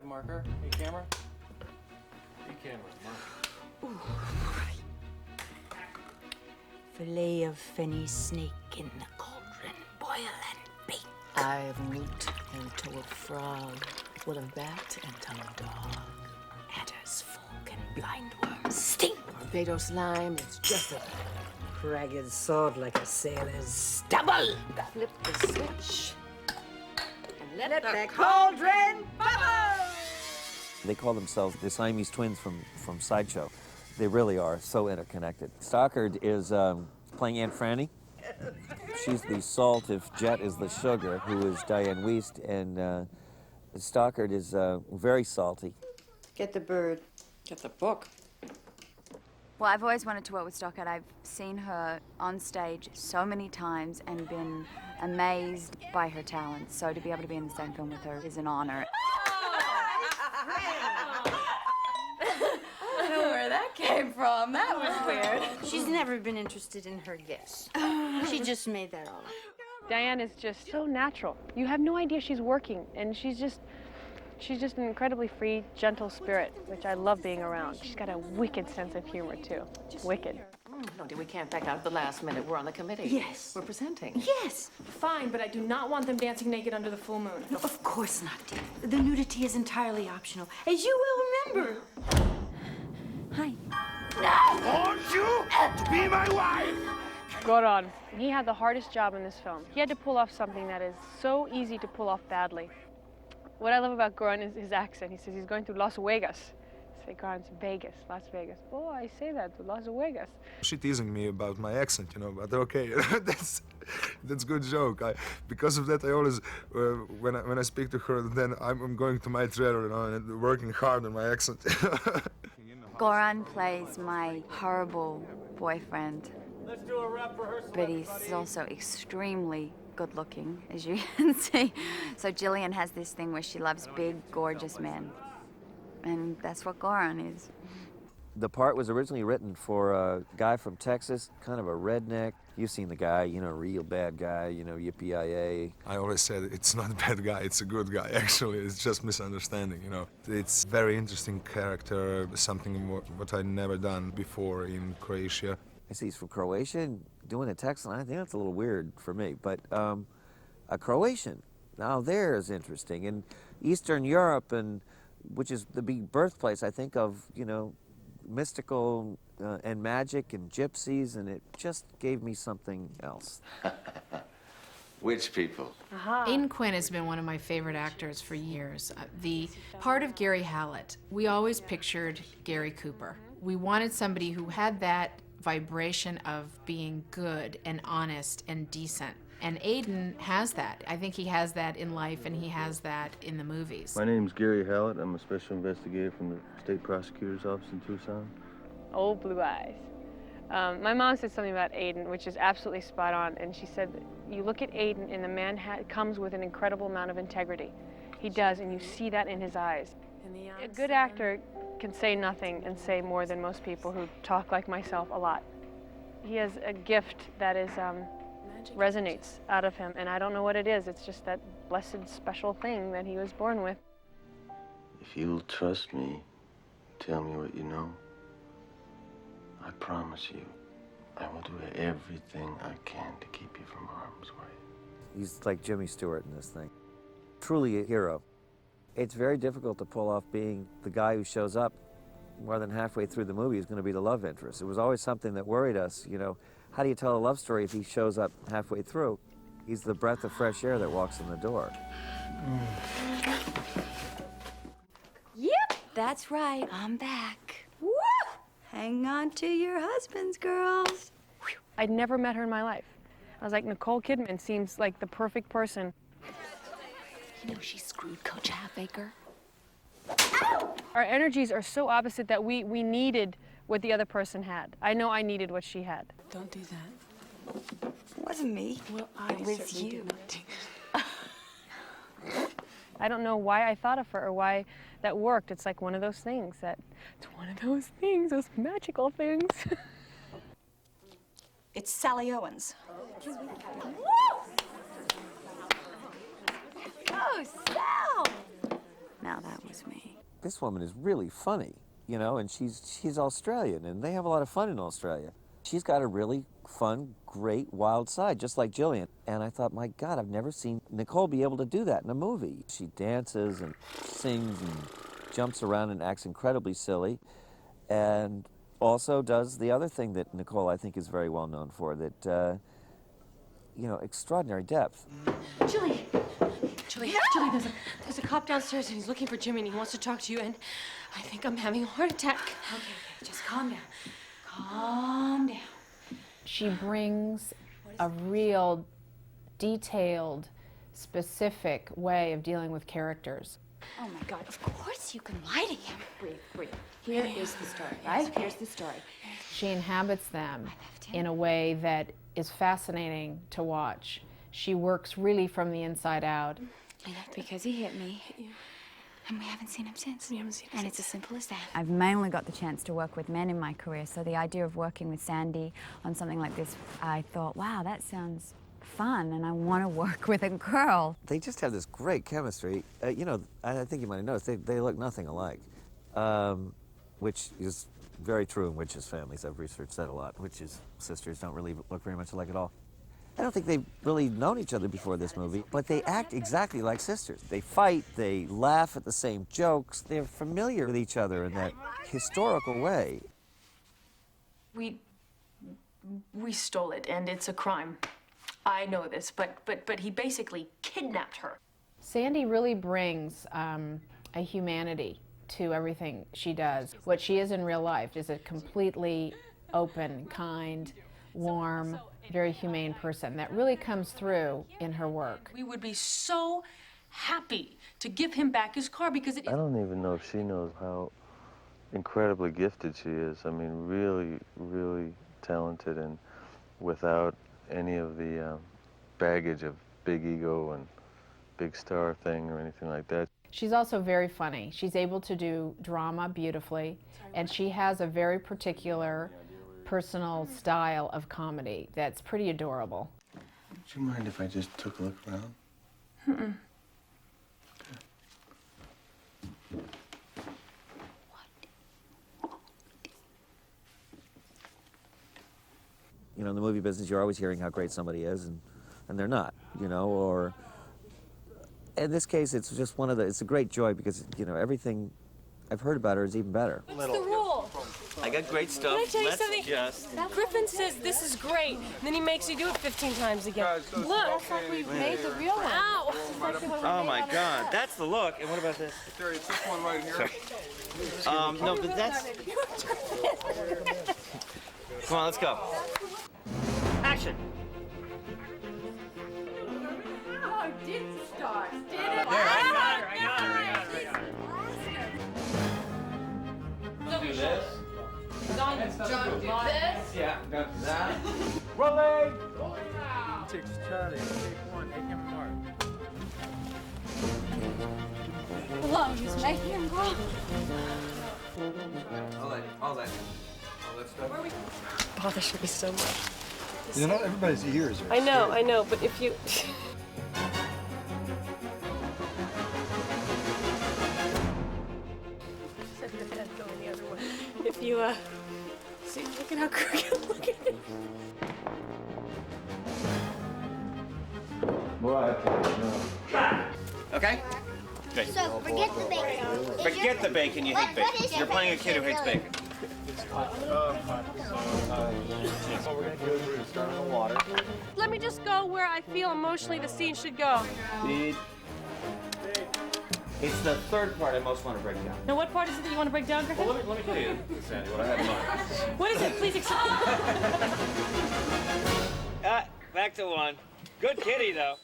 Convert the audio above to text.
marker. Hey, camera. Hey, camera, marker. Fillet of fenny snake in the cauldron, boil and bake. I've looked into a frog with a bat and tongue dog. Adder's fork and blind worms sting. Barbados lime is just a Ragged sword like a sailor's stubble. flip the switch and let The cauldron bubble! They call themselves the Siamese twins from Sideshow. They really are so interconnected. Stockard is playing Aunt Franny. She's the salt if Jet is the sugar, who is Diane Wiest, and Stockard is very salty. Get the bird. Get the book. Well, I've always wanted to work with Stockard. I've seen her on stage so many times and been amazed by her talent. So to be able to be in the same film with her is an honor. I don't know where that came from. That was weird. She's never been interested in her gifts. She just made that all up. Diane is just so natural. You have no idea she's working, and she's just an incredibly free, gentle spirit, which I love being around. She's got a wicked sense of humor, too. Wicked. No, dear, we can't back out at the last minute. We're on the committee. Yes. We're presenting. Yes. Fine, but I do not want them dancing naked under the full moon. No, of course not, dear. The nudity is entirely optional, as you will remember. Hi. I want you to be my wife! Goran, he had the hardest job in this film. He had to pull off something that is so easy to pull off badly. What I love about Goran is his accent. He says he's going to Las Vegas. I say, Goran, it's Vegas, Las Vegas. Oh, I say that, to Las Vegas. She teasing me about my accent, you know, but okay, that's good joke. Because of that, I always, when I speak to her, then I'm going to my trailer, you know, and working hard on my accent. Goran plays my horrible boyfriend. Let's do a rep rehearsal. But he's also extremely good looking, as you can see. So Gillian has this thing where she loves big, gorgeous men. And that's what Goran is. The part was originally written for a guy from Texas, kind of a redneck. You've seen the guy, you know, real bad guy, you know, yippee-yi-yay. I always said it's not a bad guy, it's a good guy, actually. It's just misunderstanding, you know. It's very interesting character, something what I'd never done before in Croatia. I see he's from Croatia and doing a Texan. I think that's a little weird for me, but a Croatian, now there is interesting. And Eastern Europe, and which is the big birthplace, I think, of, you know, mystical and magic and gypsies, and it just gave me something else. Which people? Aidan Quinn has been one of my favorite actors for years. The part of Gary Hallett, we always pictured Gary Cooper. We wanted somebody who had that vibration of being good and honest and decent. And Aidan has that. I think he has that in life, and he has that in the movies. My name's Gary Hallett. I'm a special investigator from the State Prosecutor's Office in Tucson. Old blue eyes. My mom said something about Aidan, which is absolutely spot on, and she said that you look at Aidan, and the man comes with an incredible amount of integrity. He does, and you see that in his eyes. A good actor can say nothing and say more than most people who talk like myself a lot. He has a gift that is resonates out of him, and I don't know what it is. It's just that blessed special thing that he was born with. If you'll trust me, tell me what you know. I promise you, I will do everything I can to keep you from harm's way. He's like Jimmy Stewart in this thing. Truly a hero. It's very difficult to pull off being the guy who shows up more than halfway through the movie is going to be the love interest. It was always something that worried us, you know. How do you tell a love story if he shows up halfway through? He's the breath of fresh air that walks in the door. Yep, that's right. I'm back. Woo! Hang on to your husbands, girls. I'd never met her in my life. I was like, Nicole Kidman seems like the perfect person. You know she screwed Coach Halfacre. Our energies are so opposite that we needed what the other person had. I know I needed what she had. Don't do that. It wasn't me. Well, I It was certainly you. did not do I don't know why I thought of her or why that worked. It's like one of those things those magical things. It's Sally Owens. Oh, Sal! Now that was me. This woman is really funny, you know, and she's Australian, and they have a lot of fun in Australia. She's got a really fun, great, wild side, just like Jillian. And I thought, my God, I've never seen Nicole be able to do that in a movie. She dances and sings and jumps around and acts incredibly silly, and also does the other thing that Nicole, I think, is very well known for, that, you know, extraordinary depth. Julie, there's a cop downstairs and he's looking for Jimmy and he wants to talk to you, and I think I'm having a heart attack. Okay, just calm down. Calm down. She brings a real detailed, specific way of dealing with characters. Oh my God, of course you can lie to him. Breathe. Here is the story, right? Here's the story. She inhabits them in a way that is fascinating to watch. She works really from the inside out. Because he hit me. And we haven't seen him since. And it's as simple as that. I've mainly got the chance to work with men in my career, so the idea of working with Sandy on something like this, I thought, wow, that sounds fun, and I want to work with a girl. They just have this great chemistry. You know, I think you might have noticed, they look nothing alike, which is very true in witches' families. I've researched that a lot. Witches' sisters don't really look very much alike at all. I don't think they've really known each other before this movie, but they act exactly like sisters. They fight, they laugh at the same jokes, they're familiar with each other in that historical way. We stole it, and it's a crime. I know this, but he basically kidnapped her. Sandy really brings a humanity to everything she does. What she is in real life is a completely open, kind, warm, very humane person that really comes through in her work. We would be so happy to give him back his car because I don't even know if she knows how incredibly gifted she is. I mean, really, really talented, and without any of the baggage of big ego and big star thing or anything like that. She's also very funny. She's able to do drama beautifully, and she has a very particular personal style of comedy that's pretty adorable. Would you mind if I just took a look around? Mm-mm. You know, in the movie business, you're always hearing how great somebody is, and they're not, you know, or in this case, it's just it's a great joy because, you know, everything I've heard about her is even better. What's the rule? I got great stuff. Can I tell you Let's something? just... Griffin says this is great, and then he makes you do it 15 times again. Look, that's like we made the real one. Ow! Oh my God, that's the look. And what about this? Terry, it's this one right here. No, but that's... Come on, let's go. Action. Oh, it did start, did it? There, I got her. Do this. John, do this. Yeah, got that. Rolling! Takes Charlie. Take one. Take him apart. Hello, he's making him go. All that stuff. Bothers me so much. You know, everybody's ears are. I know, but if you... If you, see, look at how crooked I'm looking. Okay? So, forget the bacon. Forget the bacon, you hate bacon. You're playing a kid who hates bacon. Let me just go where I feel emotionally the scene should go. It's the third part I most want to break down. Now, what part is it that you want to break down, Griffin? Well, let me tell you, Sandy, what I have in mind. What is it? Please explain. Back to one. Good kitty, though.